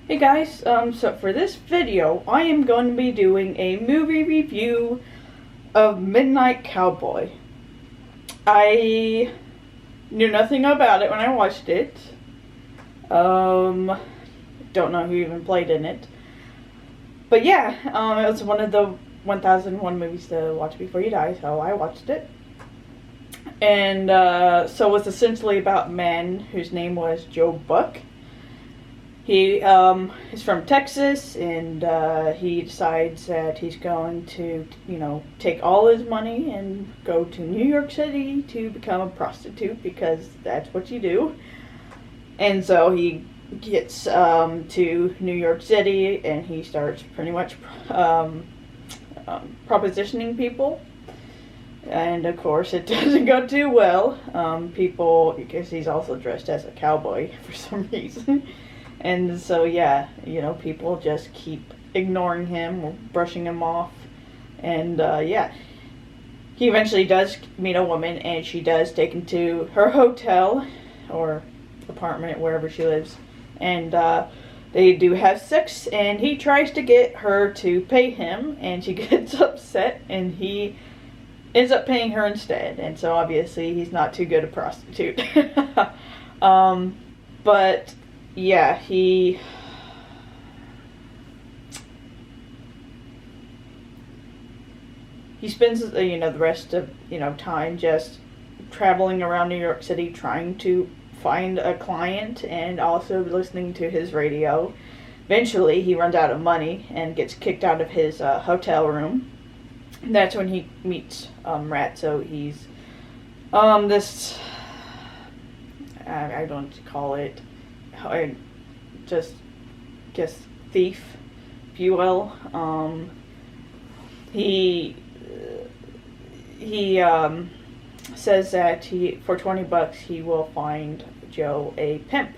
Hey guys, so for this video, I am going to be doing a movie review of Midnight Cowboy. I knew nothing about it when I watched it. Don't know who even played in it. But yeah, it was one of the 1001 movies to watch before you die, so I watched it. And so it was essentially about a man whose name was Joe Buck. He is from Texas, and he decides that he's going to, take all his money and go to New York City to become a prostitute, because that's what you do. And so he gets to New York City, and he starts pretty much propositioning people. And of course, it doesn't go too well. Because he's also dressed as a cowboy for some reason. And so, yeah, people just keep ignoring him or brushing him off. And, yeah, he eventually does meet a woman, and she does take him to her hotel or apartment, wherever she lives. And they do have sex, and he tries to get her to pay him, and she gets upset, and he ends up paying her instead. And so, obviously, he's not too good a prostitute. But yeah, he spends the rest of time just traveling around New York City trying to find a client and also listening to his radio. Eventually, he runs out of money and gets kicked out of his hotel room. And that's when he meets Ratso. He's this I don't call it. I just guess thief, if you will. He says that for $20 he will find Joe a pimp,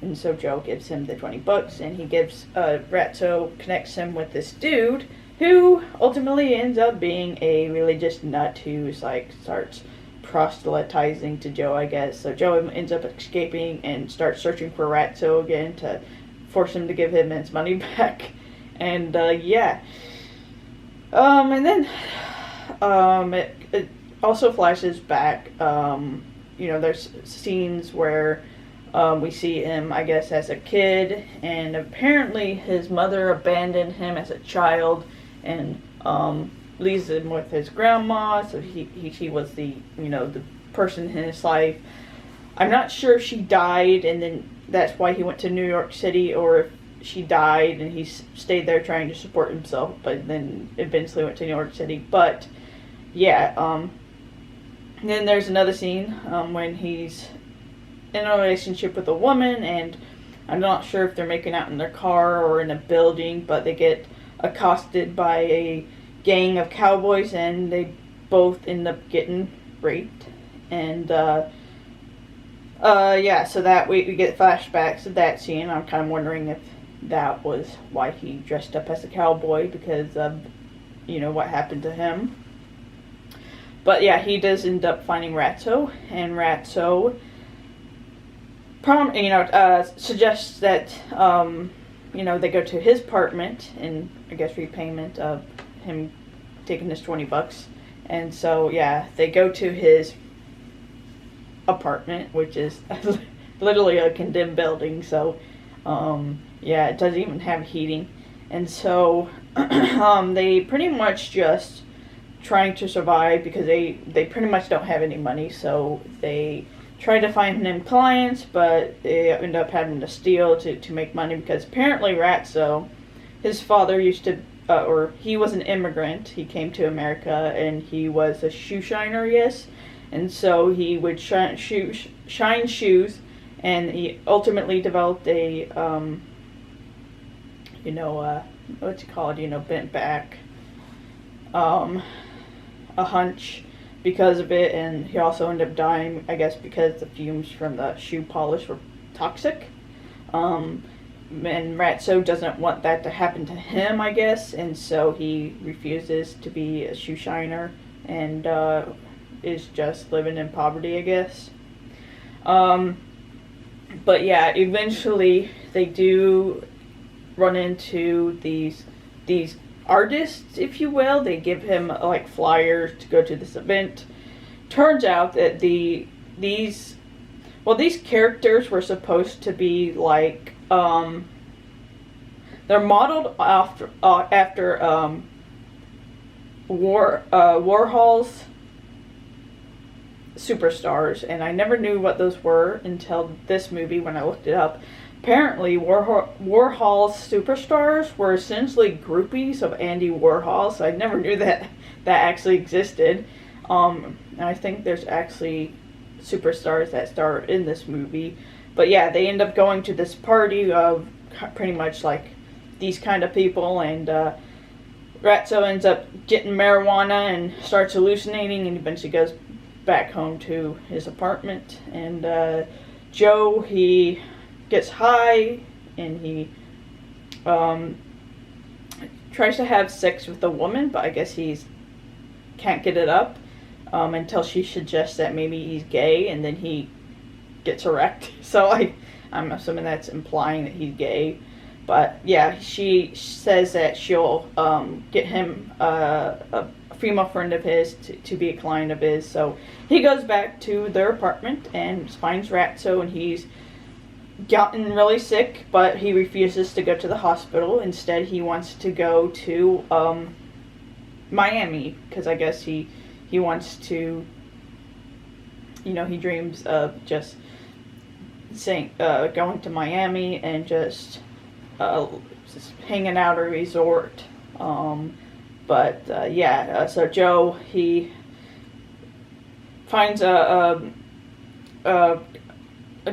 and so Joe gives him the $20, and he gives Ratso connects him with this dude who ultimately ends up being a religious nut who's starts proselytizing to Joe, I guess. So Joe ends up escaping and starts searching for Ratso again to force him to give him his money back. And yeah. And then it also flashes back. There's scenes where we see him, I guess, as a kid, and apparently his mother abandoned him as a child and leaves him with his grandma, so he was the the person in his life. I'm not sure if she died and then that's why he went to New York City, or if she died and he stayed there trying to support himself, but then eventually went to New York City. But yeah, then there's another scene when he's in a relationship with a woman, and I'm not sure if they're making out in their car or in a building, but they get accosted by a gang of cowboys, and they both end up getting raped. And yeah, so that we get flashbacks of that scene. I'm kind of wondering if that was why he dressed up as a cowboy, because of what happened to him. But yeah, he does end up finding Ratso, and Ratso suggests that they go to his apartment in, I guess, repayment of him taking his $20. And so yeah, they go to his apartment, which is literally a condemned building. So yeah, it doesn't even have heating. And so they pretty much just trying to survive, because they pretty much don't have any money. So they try to find him clients, but they end up having to steal to make money, because apparently Ratso, his father used to or he was an immigrant. He came to America, and he was a shoe shiner, yes. And so he would shine shoes, and he ultimately developed a, what's it called, bent back, a hunch because of it. And he also ended up dying, I guess, because the fumes from the shoe polish were toxic. And Ratso doesn't want that to happen to him, I guess, and so he refuses to be a shoe shiner and is just living in poverty, I guess. But yeah, eventually they do run into these artists, if you will. They give him like flyers to go to this event. Turns out that these characters were supposed to be like they're modeled after Warhol's superstars, and I never knew what those were until this movie when I looked it up. Apparently, Warhol's superstars were essentially groupies of Andy Warhol, so I never knew that actually existed. And I think there's actually superstars that star in this movie. But yeah, they end up going to this party of pretty much like these kind of people, and Ratso ends up getting marijuana and starts hallucinating, and eventually goes back home to his apartment. And Joe, he gets high, and he tries to have sex with a woman, but I guess he can't get it up until she suggests that maybe he's gay, and then he gets erect. So I'm assuming that's implying that he's gay. But yeah, she says that she'll get him a female friend of his to be a client of his. So he goes back to their apartment and finds Ratso, and he's gotten really sick, but he refuses to go to the hospital. Instead, he wants to go to Miami, because I guess he wants to, he dreams of just going to Miami and just hanging out at a resort. So Joe, he finds a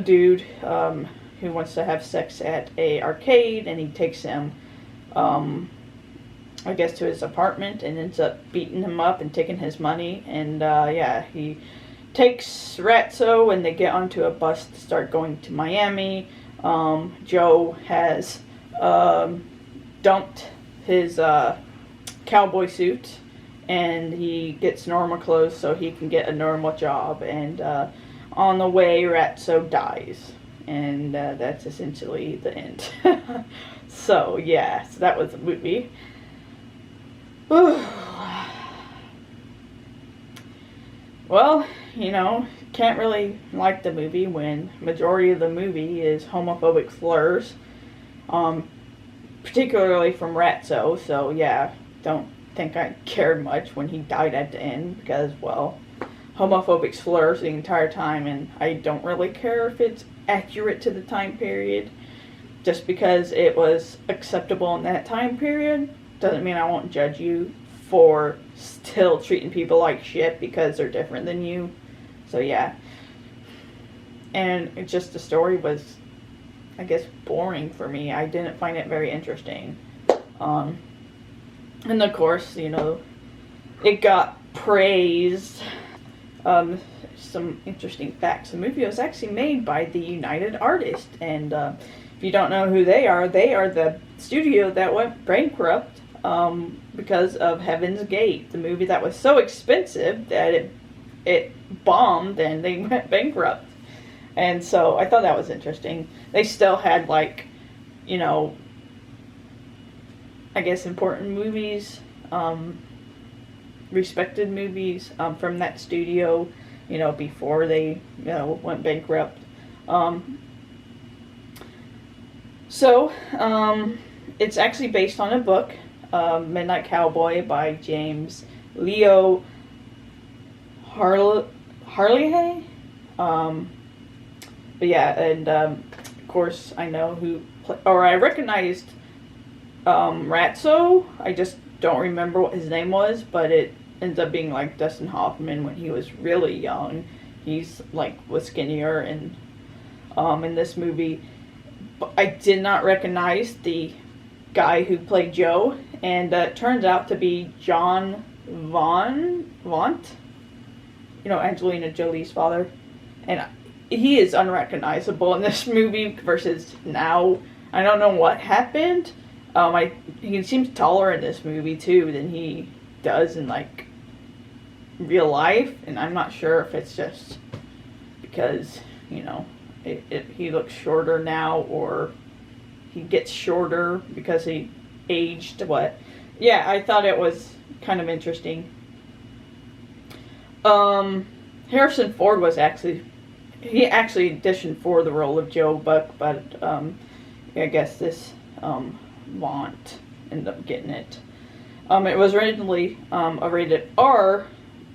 dude who wants to have sex at a arcade, and he takes him I guess to his apartment, and ends up beating him up and taking his money. And he takes Ratso, and they get onto a bus to start going to Miami. Joe has dumped his cowboy suit, and he gets normal clothes so he can get a normal job. And on the way, Ratso dies, and that's essentially the end. So that was the movie. Well, can't really like the movie when majority of the movie is homophobic slurs, particularly from Ratso. So don't think I cared much when he died at the end, because, well, homophobic slurs the entire time, and I don't really care if it's accurate to the time period. Just because it was acceptable in that time period doesn't mean I won't judge you for still treating people like shit because they're different than you. So and it's just, the story was, I guess, boring for me. I didn't find it very interesting. And of course, it got praised. Some interesting facts. The movie was actually made by the United Artists, and if you don't know who they are the studio that went bankrupt because of Heaven's Gate, the movie that was so expensive that it bombed and they went bankrupt. And so I thought that was interesting. They still had, like, I guess, important movies, respected movies from that studio, before they went bankrupt. It's actually based on a book, Midnight Cowboy by James Leo Harley. Of course I know I recognized Ratso. I just don't remember what his name was, but it ends up being like Dustin Hoffman when he was really young. He's was skinnier and in this movie. But I did not recognize the guy who played Joe, and it turns out to be John Vaught, Angelina Jolie's father, and he is unrecognizable in this movie versus now. I don't know what happened. He seems taller in this movie too than he does in real life, and I'm not sure if it's just because he looks shorter now, or he gets shorter because he aged. What? Yeah, I thought it was kind of interesting. Harrison Ford was actually auditioned for the role of Joe Buck, but I guess this Vaughn ended up getting it. It was originally a rated R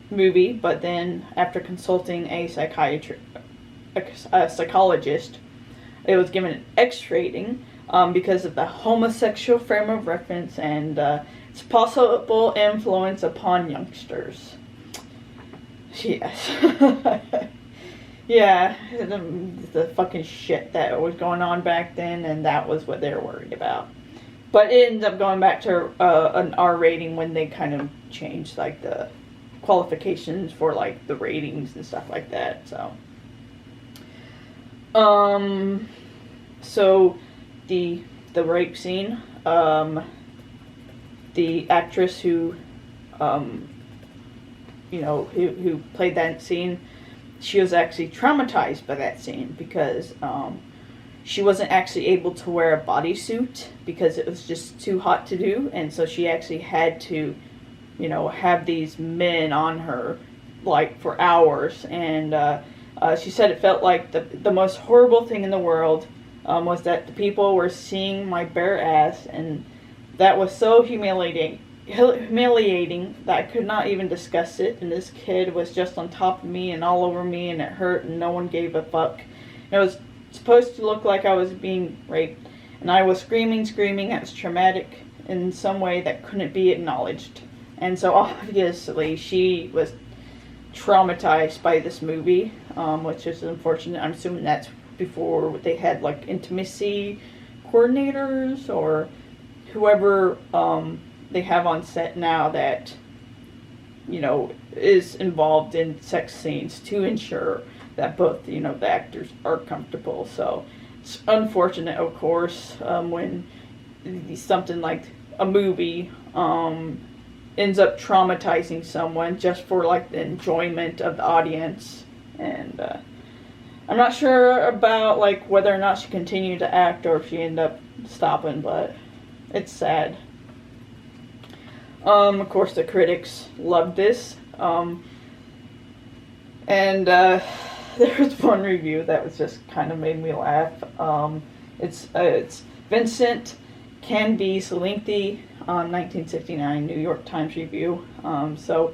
movie, but then after consulting a psychologist, it was given an X rating because of the homosexual frame of reference and its possible influence upon youngsters. Yes. Yeah, the fucking shit that was going on back then, and that was what they were worried about. But it ended up going back to an R rating when they kind of changed, like, the qualifications for, like, the ratings and stuff like that, so. So, the rape scene, the actress who played that scene, she was actually traumatized by that scene because she wasn't actually able to wear a bodysuit because it was just too hot to do, and so she actually had to, have these men on her, like, for hours, and she said it felt like the most horrible thing in the world was that the people were seeing my bare ass, and that was so humiliating that I could not even discuss it, and this kid was just on top of me and all over me, and it hurt, and no one gave a fuck. It was supposed to look like I was being raped, and I was screaming. It was traumatic in some way that couldn't be acknowledged. And so obviously she was traumatized by this movie, which is unfortunate. I'm assuming that's before they had, like, intimacy coordinators or whoever they have on set now that, is involved in sex scenes to ensure that both, the actors are comfortable. So it's unfortunate, of course, when something like a movie ends up traumatizing someone just for, like, the enjoyment of the audience. And I'm not sure about, like, whether or not she continued to act or if she ended up stopping, but it's sad. Of course, the critics loved this. And there was one review that was just kind of made me laugh. It's Vincent Canby's lengthy 1969 New York Times review. So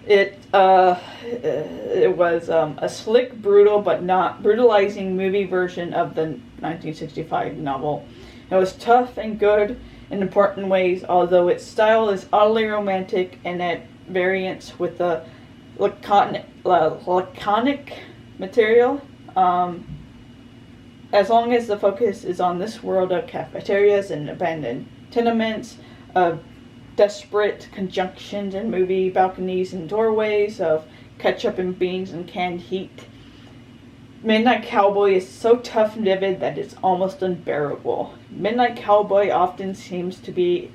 it was a slick, brutal, but not brutalizing movie version of the 1965 novel. It was tough and good in important ways, although its style is oddly romantic and at variance with the laconic material. As long as the focus is on this world of cafeterias and abandoned tenements, of desperate conjunctions in movie balconies and doorways, of ketchup and beans and canned heat, Midnight Cowboy is so tough and vivid that it's almost unbearable. Midnight Cowboy often seems to be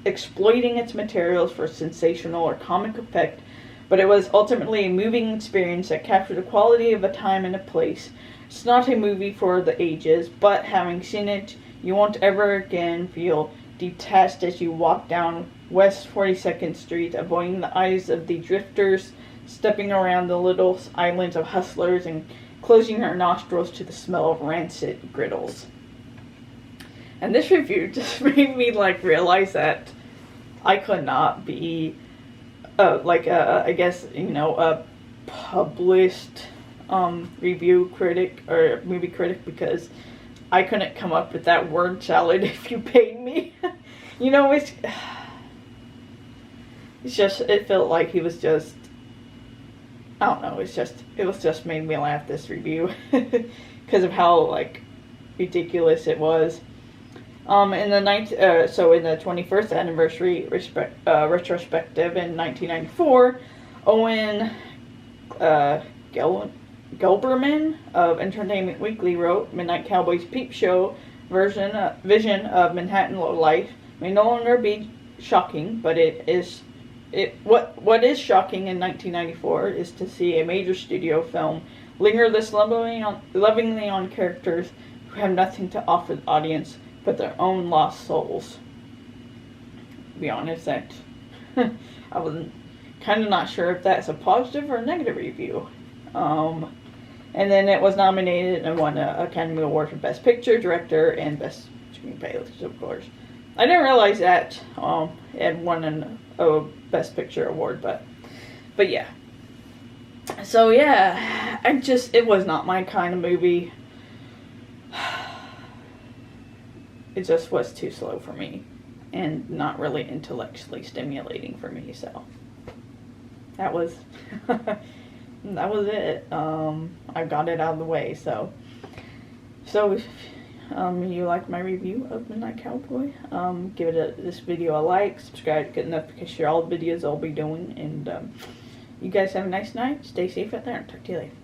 exploiting its materials for sensational or comic effect, but it was ultimately a moving experience that captured the quality of a time and a place. It's not a movie for the ages, but having seen it, you won't ever again feel detached as you walk down West 42nd Street, avoiding the eyes of the drifters, stepping around the little islands of hustlers, and closing your nostrils to the smell of rancid griddles. And this review just made me, like, realize that I could not be, a published review critic or movie critic, because I couldn't come up with that word salad if you paid me. It felt like he was just, I don't know, it was just made me laugh, this review, because of how, like, ridiculous it was. In the 21st anniversary retrospective in 1994, Owen Gelberman of Entertainment Weekly wrote, "Midnight Cowboy's peep show vision of Manhattan lowlife may no longer be shocking, but what is shocking in 1994 is to see a major studio film linger this lovingly on characters who have nothing to offer the audience but their own lost souls. To be honest, that I was kind of not sure if that's a positive or a negative review. And then it was nominated and won an Academy Award for Best Picture, Director, and Best Screenplay, of course. I didn't realize that it had won a Best Picture award, but yeah. So yeah, it was not my kind of movie. It just was too slow for me, and not really intellectually stimulating for me, so that was that was it. I got it out of the way, so if you like my review of Midnight Cowboy, give this video a like, subscribe to get notifications for all the videos I'll be doing, and you guys have a nice night, stay safe out there, and talk to you later.